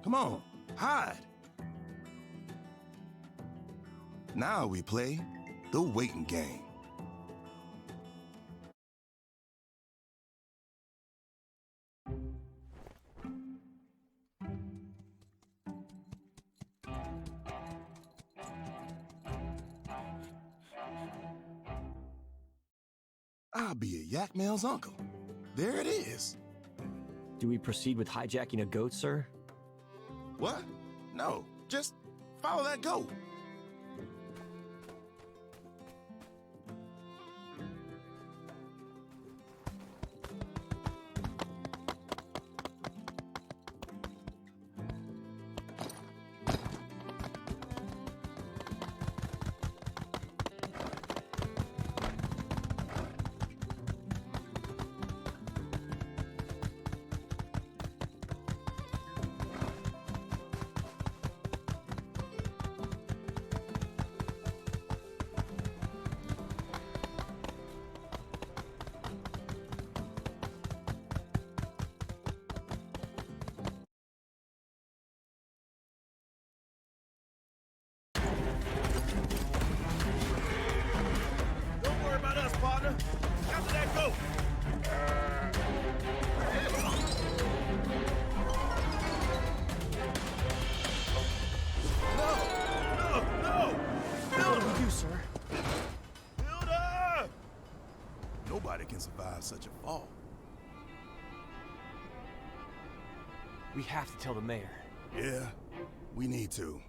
Come on, hide. Now we play the waiting game. I'll be a yak male's uncle. There it is. Do we proceed with hijacking a goat, sir? What? No, just follow that goat. Don't worry about us, partner. After that goat. No! What do we do, sir? Builder! Nobody can survive such a fall. We have to tell the mayor. Yeah, we need to.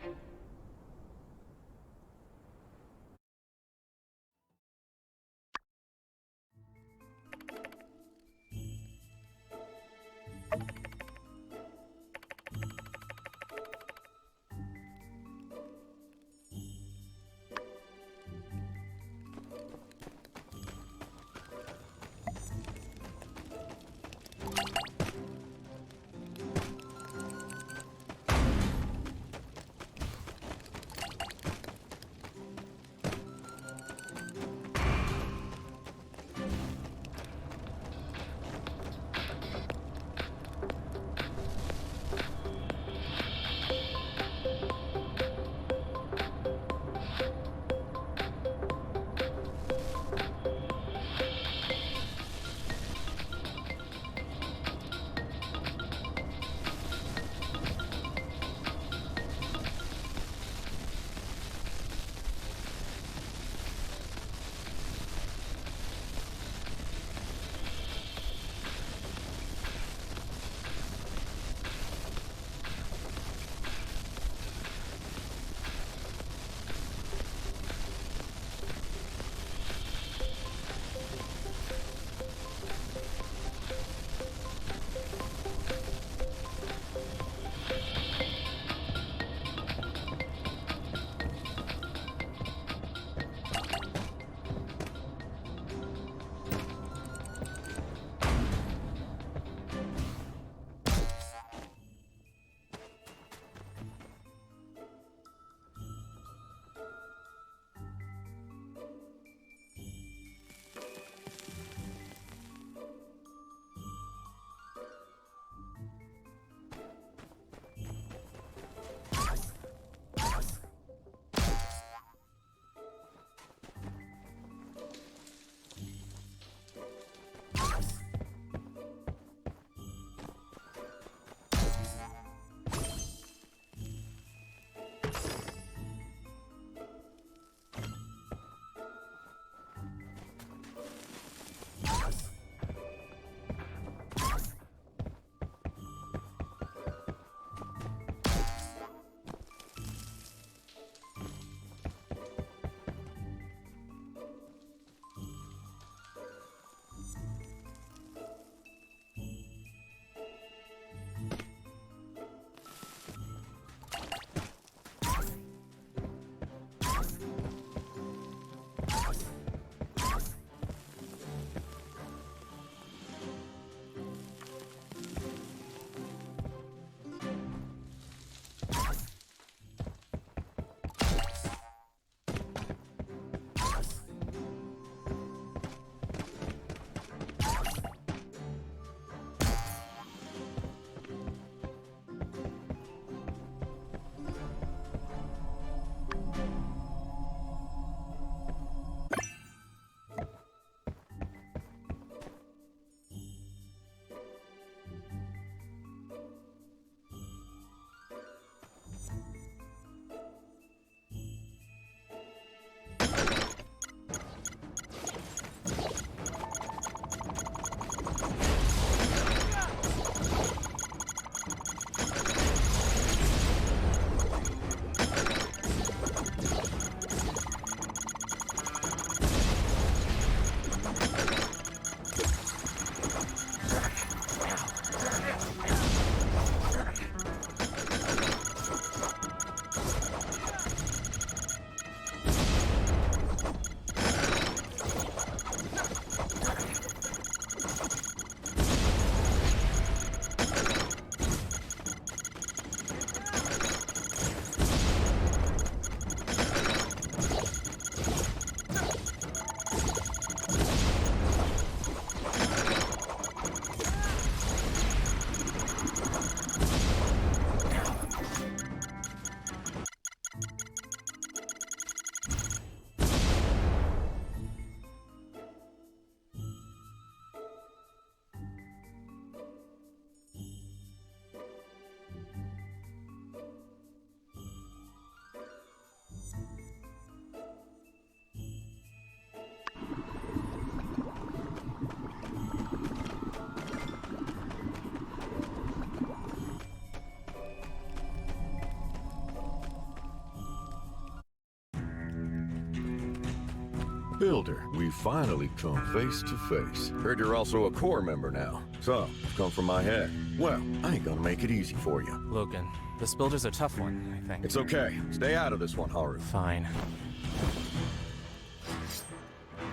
Builder, we finally come face to face. Heard you're also a Corps member now. So, you've come from my head. Well, I ain't gonna make it easy for you. Logan, this builder's a tough one, I think. It's okay. Stay out of this one, Haru. Fine.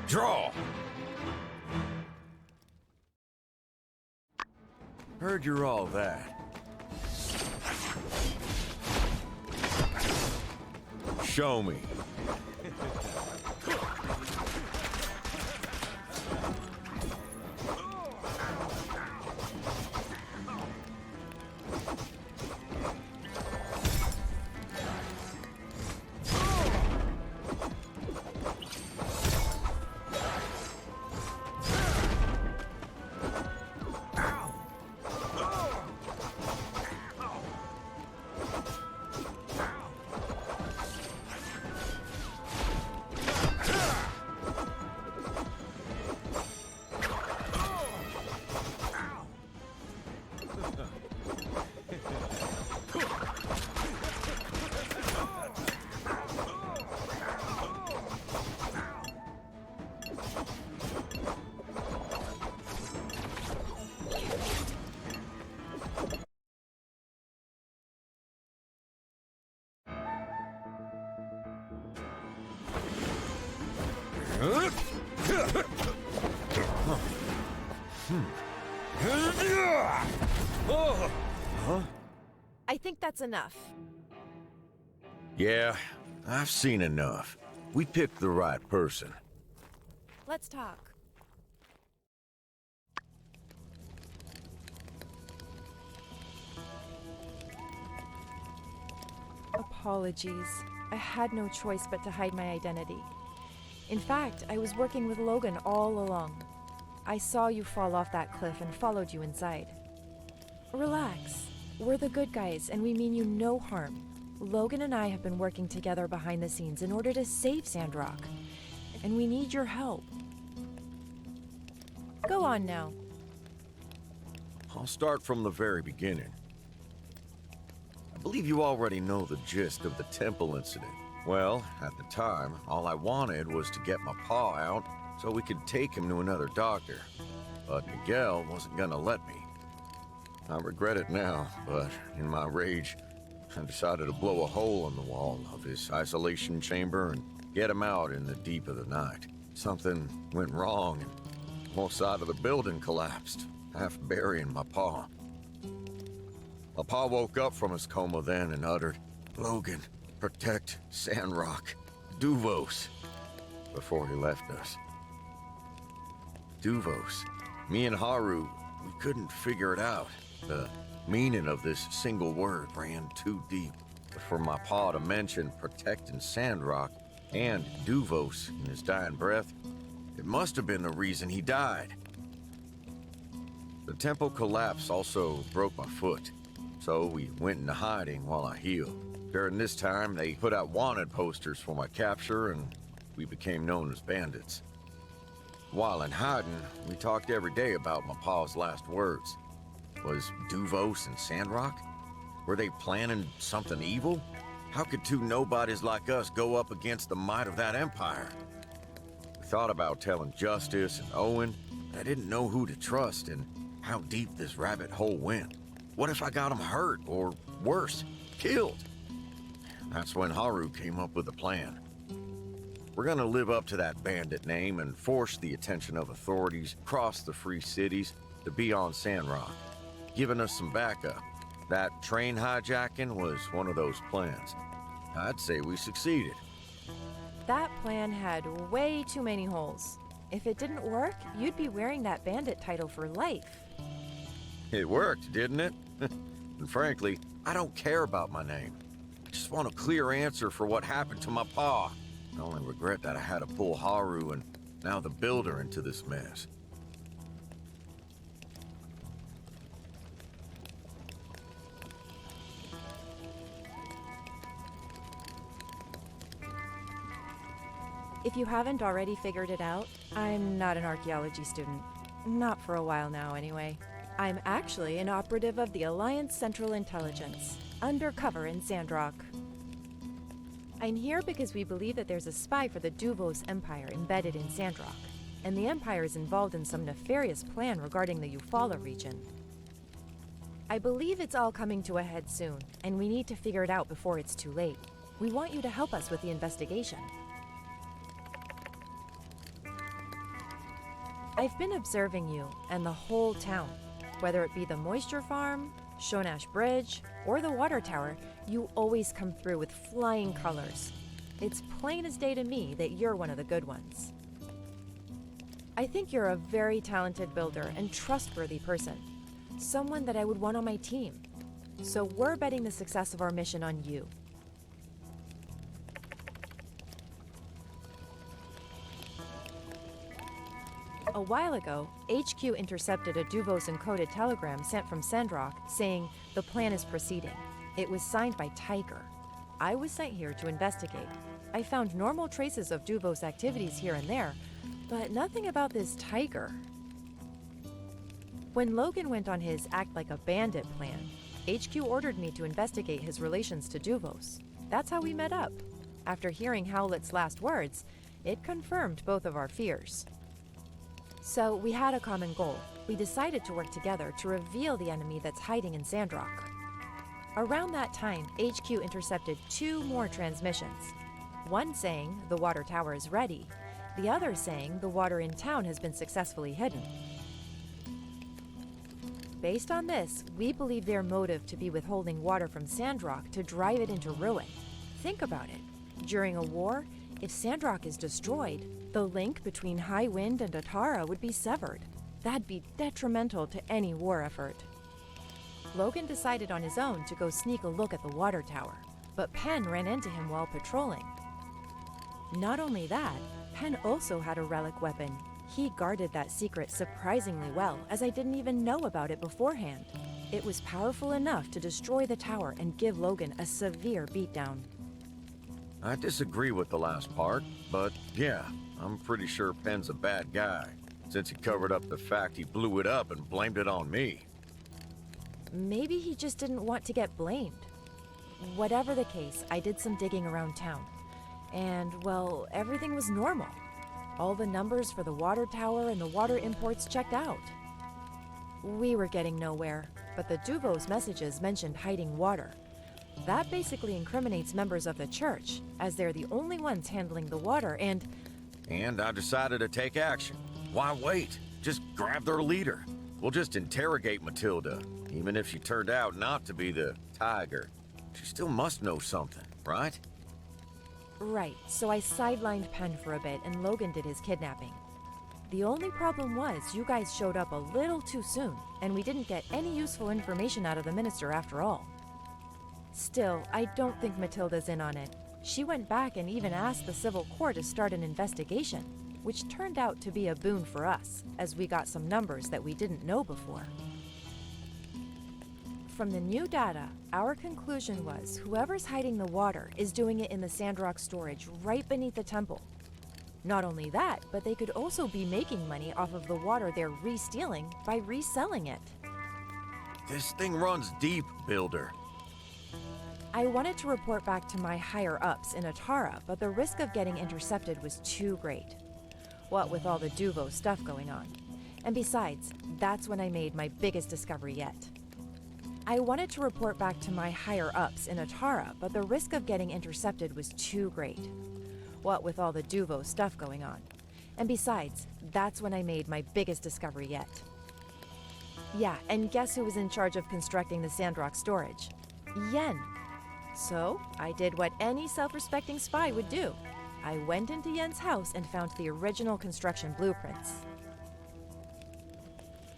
Draw! Heard you're all that. Show me. I think that's enough. Yeah, I've seen enough. We picked the right person. Let's talk. Apologies. I had no choice but to hide my identity. In fact, I was working with Logan all along. I saw you fall off that cliff and followed you inside. Relax. We're the good guys, and we mean you no harm. Logan and I have been working together behind the scenes in order to save Sandrock, and we need your help. Go on now. I'll start from the very beginning. I believe you already know the gist of the temple incident. Well, at the time, all I wanted was to get my paw out so we could take him to another doctor. But Miguel wasn't gonna let me. I regret it now, but in my rage, I decided to blow a hole in the wall of his isolation chamber and get him out in the deep of the night. Something went wrong and the whole side of the building collapsed, half burying my paw. My pa woke up from his coma then and uttered, "Logan, protect Sandrock, Duvos," before he left us. Duvos. Me and Haru, we couldn't figure it out. The meaning of this single word ran too deep. But for my pa to mention protecting Sandrock and Duvos in his dying breath, it must have been the reason he died. The temple collapse also broke my foot, so we went into hiding while I healed. During this time, they put out wanted posters for my capture, and we became known as bandits. While in hiding, we talked every day about my pa's last words. Was Duvos and Sandrock? Were they planning something evil? How could two nobodies like us go up against the might of that empire? We thought about telling Justice and Owen, but I didn't know who to trust and how deep this rabbit hole went. What if I got them hurt, or worse, killed? That's when Haru came up with a plan. We're gonna live up to that bandit name and force the attention of authorities across the free cities to be on Sandrock, giving us some backup. That train hijacking was one of those plans. I'd say we succeeded. That plan had way too many holes. If it didn't work, you'd be wearing that bandit title for life. It worked, didn't it? And frankly, I don't care about my name. I just want a clear answer for what happened to my pa. I only regret that I had to pull Haru and now the Builder into this mess. If you haven't already figured it out, I'm not an archaeology student. Not for a while now, anyway. I'm actually an operative of the Alliance Central Intelligence, undercover in Sandrock. I'm here because we believe that there's a spy for the Duvos Empire embedded in Sandrock, and the Empire is involved in some nefarious plan regarding the Eufaula region. I believe it's all coming to a head soon, and we need to figure it out before it's too late. We want you to help us with the investigation. I've been observing you and the whole town. Whether it be the moisture farm, Shonash Bridge, or the water tower, you always come through with flying colors. It's plain as day to me that you're one of the good ones. I think you're a very talented builder and trustworthy person. Someone that I would want on my team. So we're betting the success of our mission on you. A while ago, HQ intercepted a Duvos encoded telegram sent from Sandrock saying the plan is proceeding. It was signed by Tiger. I was sent here to investigate. I found normal traces of Duvos activities here and there, but nothing about this Tiger. When Logan went on his act like a bandit plan, HQ ordered me to investigate his relations to Duvos. That's how we met up. After hearing Howlett's last words, it confirmed both of our fears. So we had a common goal. We decided to work together to reveal the enemy that's hiding in Sandrock. Around that time, HQ intercepted 2 more transmissions. One saying the water tower is ready, the other saying the water in town has been successfully hidden. Based on this, we believe their motive to be withholding water from Sandrock to drive it into ruin. Think about it. During a war, if Sandrock is destroyed, the link between High Wind and Atara would be severed. That'd be detrimental to any war effort. Logan decided on his own to go sneak a look at the water tower, but Penn ran into him while patrolling. Not only that, Penn also had a relic weapon. He guarded that secret surprisingly well, as I didn't even know about it beforehand. It was powerful enough to destroy the tower and give Logan a severe beatdown. I disagree with the last part, but yeah, I'm pretty sure Penn's a bad guy, since he covered up the fact he blew it up and blamed it on me. Maybe he just didn't want to get blamed. Whatever the case, I did some digging around town. And, well, everything was normal. All the numbers for the water tower and the water imports checked out. We were getting nowhere, but the Duvos messages mentioned hiding water. That basically incriminates members of the church, as they're the only ones handling the water, and I decided to take action. Why wait? Just grab their leader. We'll just interrogate Matilda, even if she turned out not to be the Tiger. She still must know something, right? Right, so I sidelined Penn for a bit and Logan did his kidnapping. The only problem was you guys showed up a little too soon, and we didn't get any useful information out of the minister after all. Still, I don't think Matilda's in on it. She went back and even asked the civil court to start an investigation, which turned out to be a boon for us, as we got some numbers that we didn't know before. From the new data, our conclusion was whoever's hiding the water is doing it in the Sandrock storage right beneath the temple. Not only that, but they could also be making money off of the water they're re-stealing by reselling it. This thing runs deep, Builder. I wanted to report back to my higher-ups in Atara, but the risk of getting intercepted was too great. What with all the Duvo stuff going on. And besides, that's when I made my biggest discovery yet. I wanted to report back to my higher-ups in Atara, but the risk of getting intercepted was too great. What with all the Duvo stuff going on. And besides, that's when I made my biggest discovery yet. Yeah, and guess who was in charge of constructing the Sandrock storage? Yen. So, I did what any self-respecting spy would do. I went into Yen's house and found the original construction blueprints.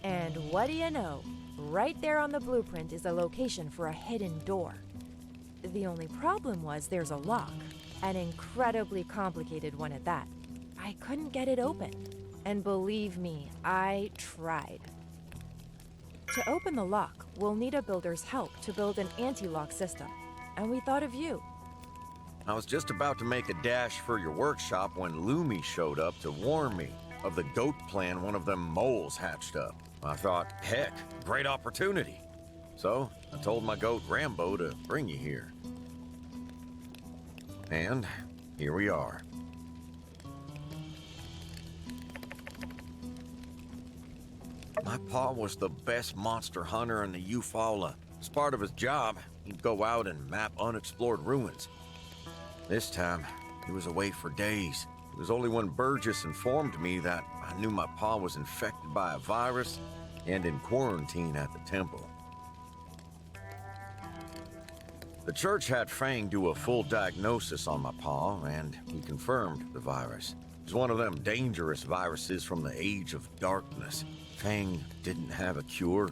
And what do you know? Right there on the blueprint is a location for a hidden door. The only problem was there's a lock, an incredibly complicated one at that. I couldn't get it open. And believe me, I tried. To open the lock, we'll need a builder's help to build an anti-lock system. And we thought of you. I was just about to make a dash for your workshop when Lumi showed up to warn me of the goat plan one of them moles hatched up. I thought, heck, great opportunity. So, I told my goat Rambo to bring you here. And here we are. My pa was the best monster hunter in the Eufaula. As part of his job, he'd go out and map unexplored ruins. This time, he was away for days. It was only when Burgess informed me that I knew my pa was infected by a virus and in quarantine at the temple. The church had Fang do a full diagnosis on my pa, and he confirmed the virus. It was one of them dangerous viruses from the Age of Darkness. Fang didn't have a cure.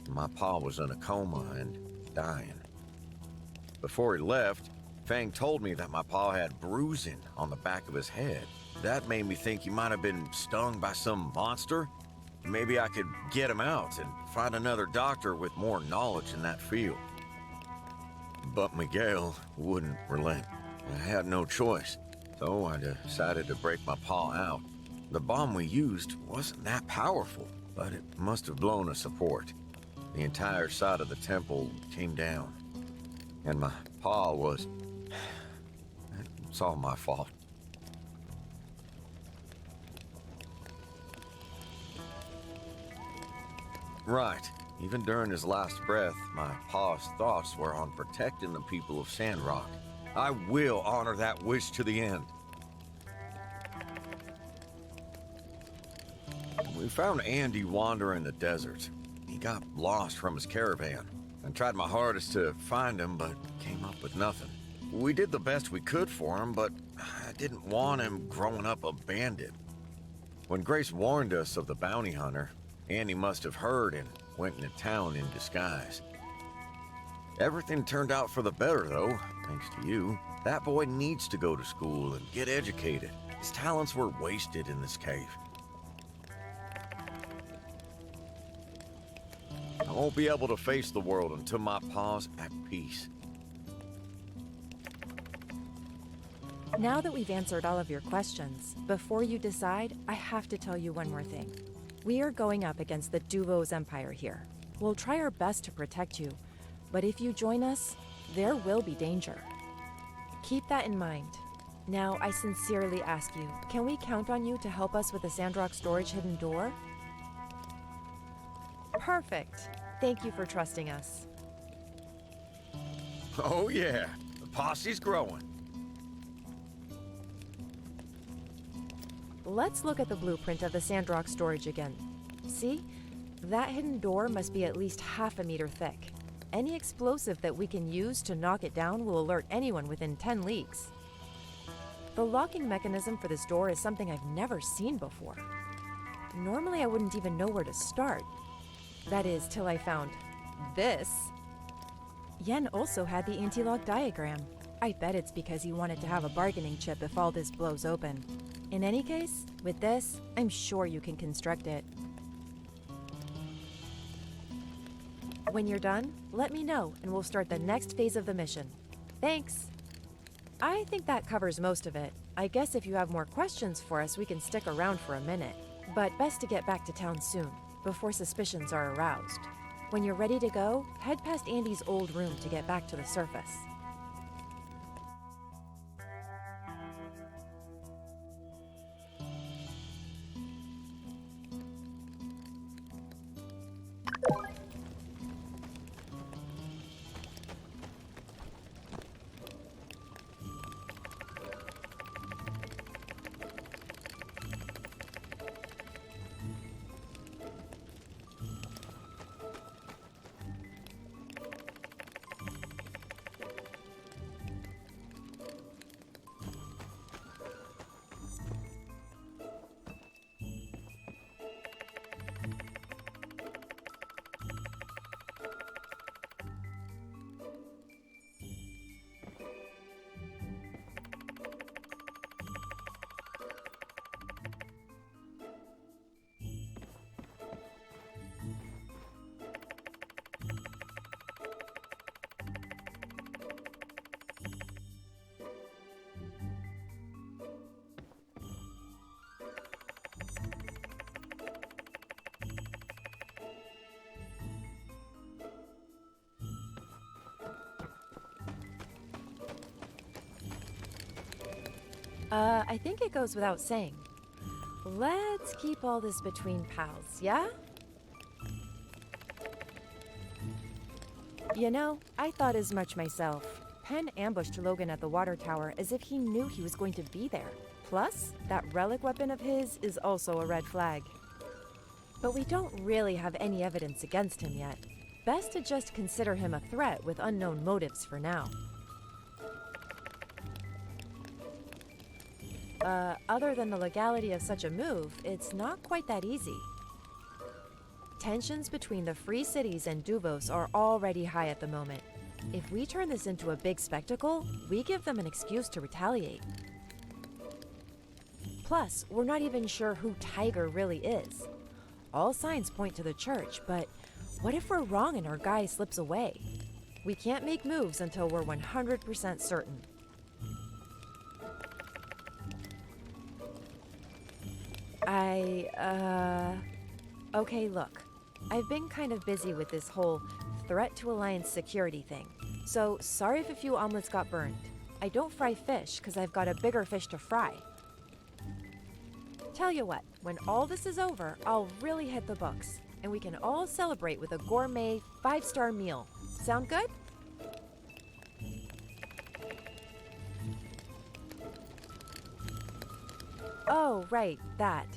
My pa was in a coma and dying. Before he left, Fang told me that my pa had bruising on the back of his head. That made me think he might have been stung by some monster. Maybe I could get him out and find another doctor with more knowledge in that field. But Miguel wouldn't relent. I had no choice, so I decided to break my pa out. The bomb we used wasn't that powerful, but it must have blown a support. The entire side of the temple came down, and my pa was... It's all my fault. Right. Even during his last breath, my pa's thoughts were on protecting the people of Sandrock. I will honor that wish to the end. We found Andy wandering the desert. He got lost from his caravan. I tried my hardest to find him, but came up with nothing. We did the best we could for him, but I didn't want him growing up a bandit. When Grace warned us of the bounty hunter, Andy must have heard and went into town in disguise. Everything turned out for the better, though, thanks to you. That boy needs to go to school and get educated. His talents were wasted in this cave. I won't be able to face the world until my pa's at peace. Now that we've answered all of your questions, before you decide, I have to tell you one more thing. We are going up against the Duvos Empire here. We'll try our best to protect you, but if you join us, there will be danger. Keep that in mind. Now, I sincerely ask you, can we count on you to help us with the Sandrock storage hidden door? Perfect. Thank you for trusting us. Oh yeah, the posse's growing. Let's look at the blueprint of the Sandrock storage again. See? That hidden door must be at least half a meter thick. Any explosive that we can use to knock it down will alert anyone within 10 leagues. The locking mechanism for this door is something I've never seen before. Normally I wouldn't even know where to start. That is, till I found this. Yen also had the anti-lock diagram. I bet it's because he wanted to have a bargaining chip if all this blows open. In any case, with this, I'm sure you can construct it. When you're done, let me know and we'll start the next phase of the mission. Thanks! I think that covers most of it. I guess if you have more questions for us, we can stick around for a minute. But best to get back to town soon, before suspicions are aroused. When you're ready to go, head past Andy's old room to get back to the surface. I think it goes without saying. Let's keep all this between pals, yeah? You know, I thought as much myself. Penn ambushed Logan at the water tower as if he knew he was going to be there. Plus, that relic weapon of his is also a red flag. But we don't really have any evidence against him yet. Best to just consider him a threat with unknown motives for now. Other than the legality of such a move, it's not quite that easy. Tensions between the Free Cities and Duvos are already high at the moment. If we turn this into a big spectacle, we give them an excuse to retaliate. Plus, we're not even sure who Tiger really is. All signs point to the church, but what if we're wrong and our guy slips away? We can't make moves until we're 100% certain. Okay, look. I've been kind of busy with this whole threat to Alliance security thing. So, sorry if a few omelets got burned. I don't fry fish because I've got a bigger fish to fry. Tell you what, when all this is over, I'll really hit the books, and we can all celebrate with a gourmet 5-star meal. Sound good? Oh, right, that.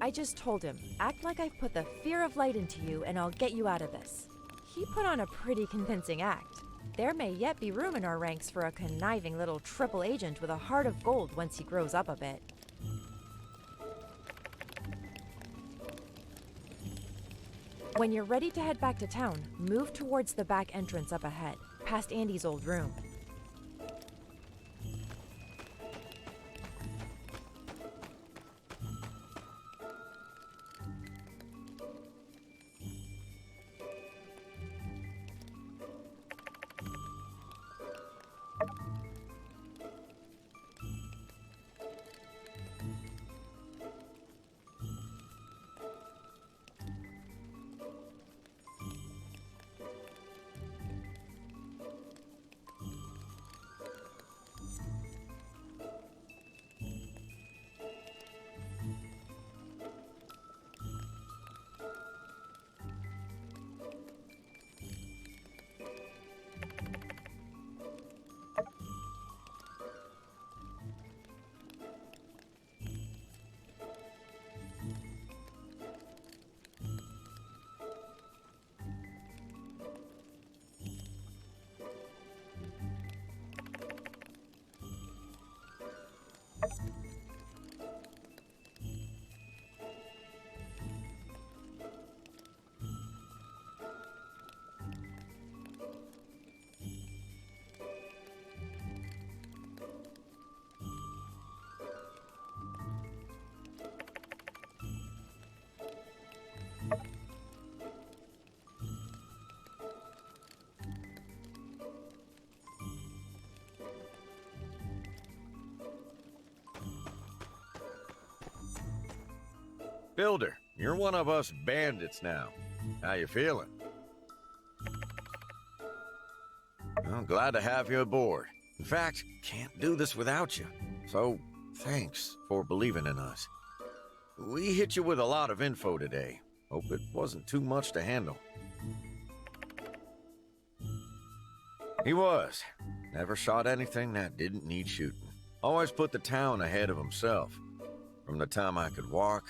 I just told him, act like I've put the fear of light into you and I'll get you out of this. He put on a pretty convincing act. There may yet be room in our ranks for a conniving little triple agent with a heart of gold once he grows up a bit. When you're ready to head back to town, move towards the back entrance up ahead, past Andy's old room. Builder, you're one of us bandits now. How you feeling? Well, glad to have you aboard. In fact, can't do this without you. So, thanks for believing in us. We hit you with a lot of info today. Hope it wasn't too much to handle. He was. Never shot anything that didn't need shooting. Always put the town ahead of himself. From the time I could walk,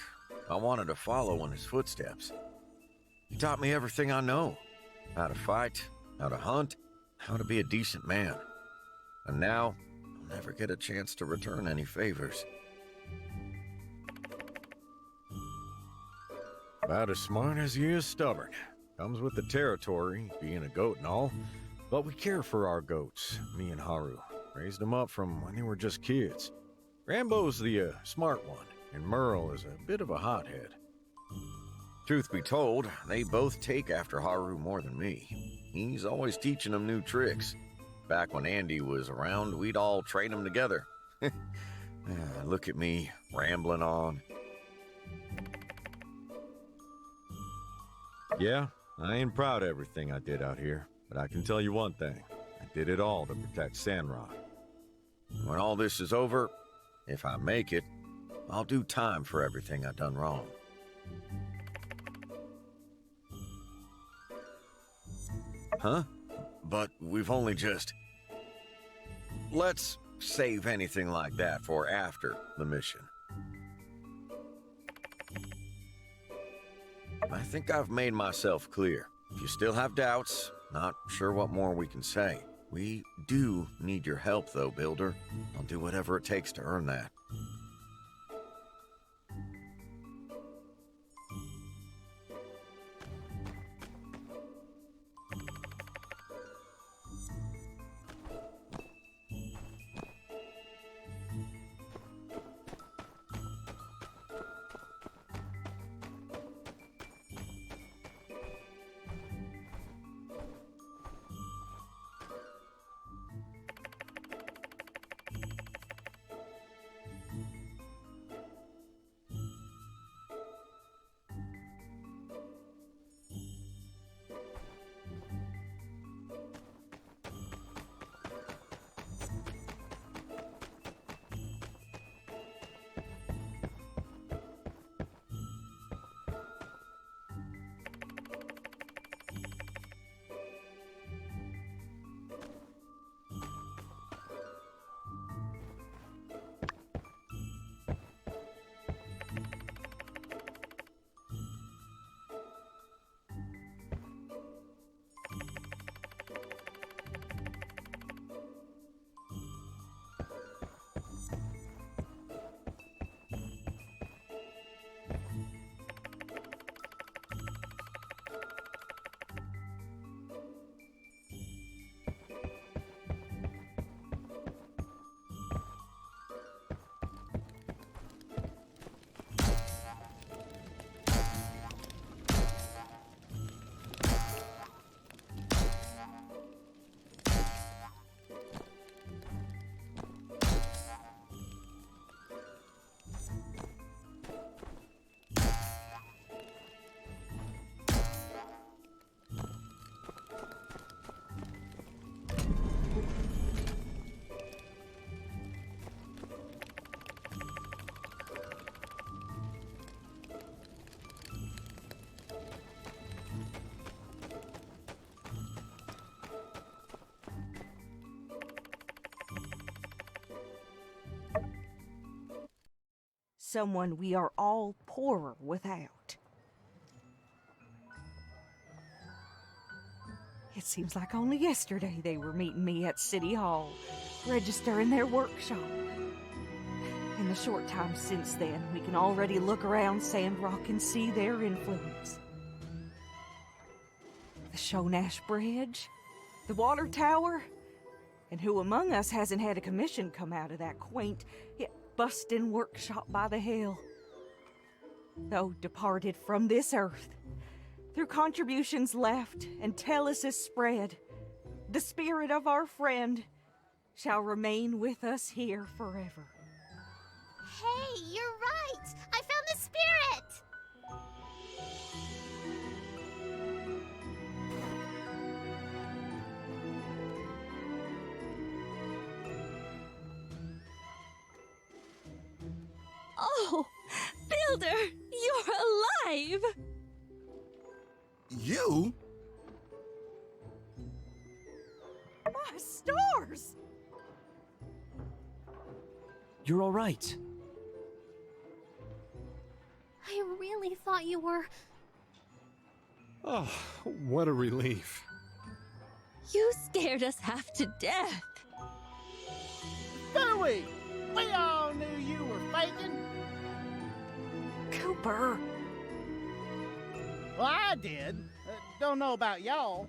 I wanted to follow in his footsteps. He taught me everything I know. How to fight, how to hunt, how to be a decent man. And now, I'll never get a chance to return any favors. About as smart as he is stubborn. Comes with the territory, being a goat and all. But we care for our goats, me and Haru. Raised them up from when they were just kids. Rambo's the smart one, and Merle is a bit of a hothead. Truth be told, they both take after Haru more than me. He's always teaching them new tricks. Back when Andy was around, we'd all train them together. Look at me, rambling on. Yeah, I ain't proud of everything I did out here, but I can tell you one thing. I did it all to protect Sandrock. When all this is over, if I make it, I'll do time for everything I done wrong. Huh? But we've only just... Let's save anything like that for after the mission. I think I've made myself clear. If you still have doubts, not sure what more we can say. We do need your help, though, Builder. I'll do whatever it takes to earn that. Someone we are all poorer without. It seems like only yesterday they were meeting me at City Hall, registering their workshop. In the short time since then, we can already look around Sandrock and see their influence. The Shonash Bridge, the water tower, and who among us hasn't had a commission come out of that quaint yet bustin' workshop by the hill? Though departed from this earth, through contributions left and telesis spread, the spirit of our friend shall remain with us here forever. Hey, you're right! I found the spirit! Oh, Builder, you're alive! You? My stars! You're all right. I really thought you were... Oh, what a relief. You scared us half to death. Phooey! We all knew you were faking. Cooper! Well, I did. Don't know about y'all.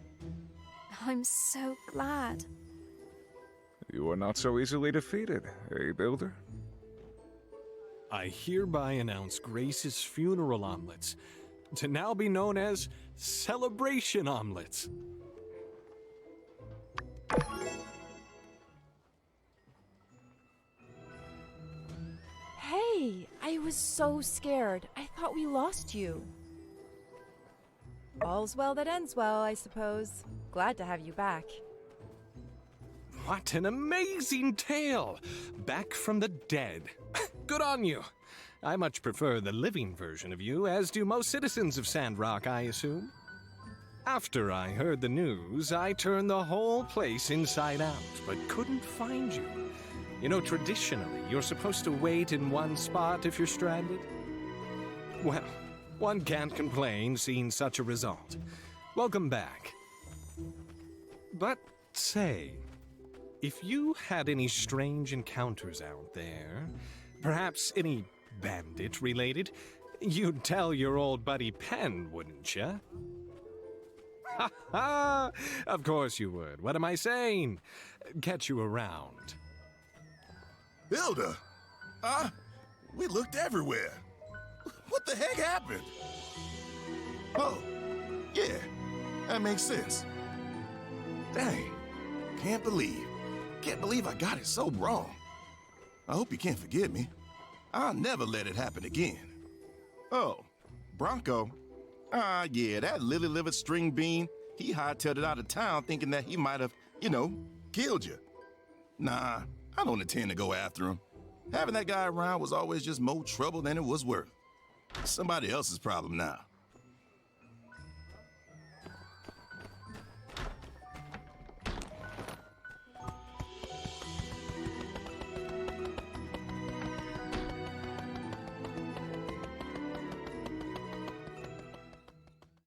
I'm so glad. You are not so easily defeated, eh, Builder? I hereby announce Grace's funeral omelets to now be known as Celebration Omelets. Hey, I was so scared. I thought we lost you. All's well that ends well, I suppose. Glad to have you back. What an amazing tale! Back from the dead. good on you. I much prefer the living version of you, as do most citizens of Sandrock, I assume. After I heard the news, I turned the whole place inside out, but couldn't find you. You know, traditionally, you're supposed to wait in one spot if you're stranded. Well, one can't complain seeing such a result. Welcome back. But say, if you had any strange encounters out there, perhaps any bandit-related, you'd tell your old buddy Penn, wouldn't you? Ha ha! Of course you would. What am I saying? Catch you around. Hilda! We looked everywhere. What the heck happened? Oh, yeah, that makes sense. Dang, can't believe I got it so wrong. I hope you can't forgive me. I'll never let it happen again. Oh, Bronco? Yeah, that lily-livered string bean, he hightailed it out of town thinking that he might have, killed you. Nah, I don't intend to go after him. Having that guy around was always just more trouble than it was worth. Somebody else's problem now.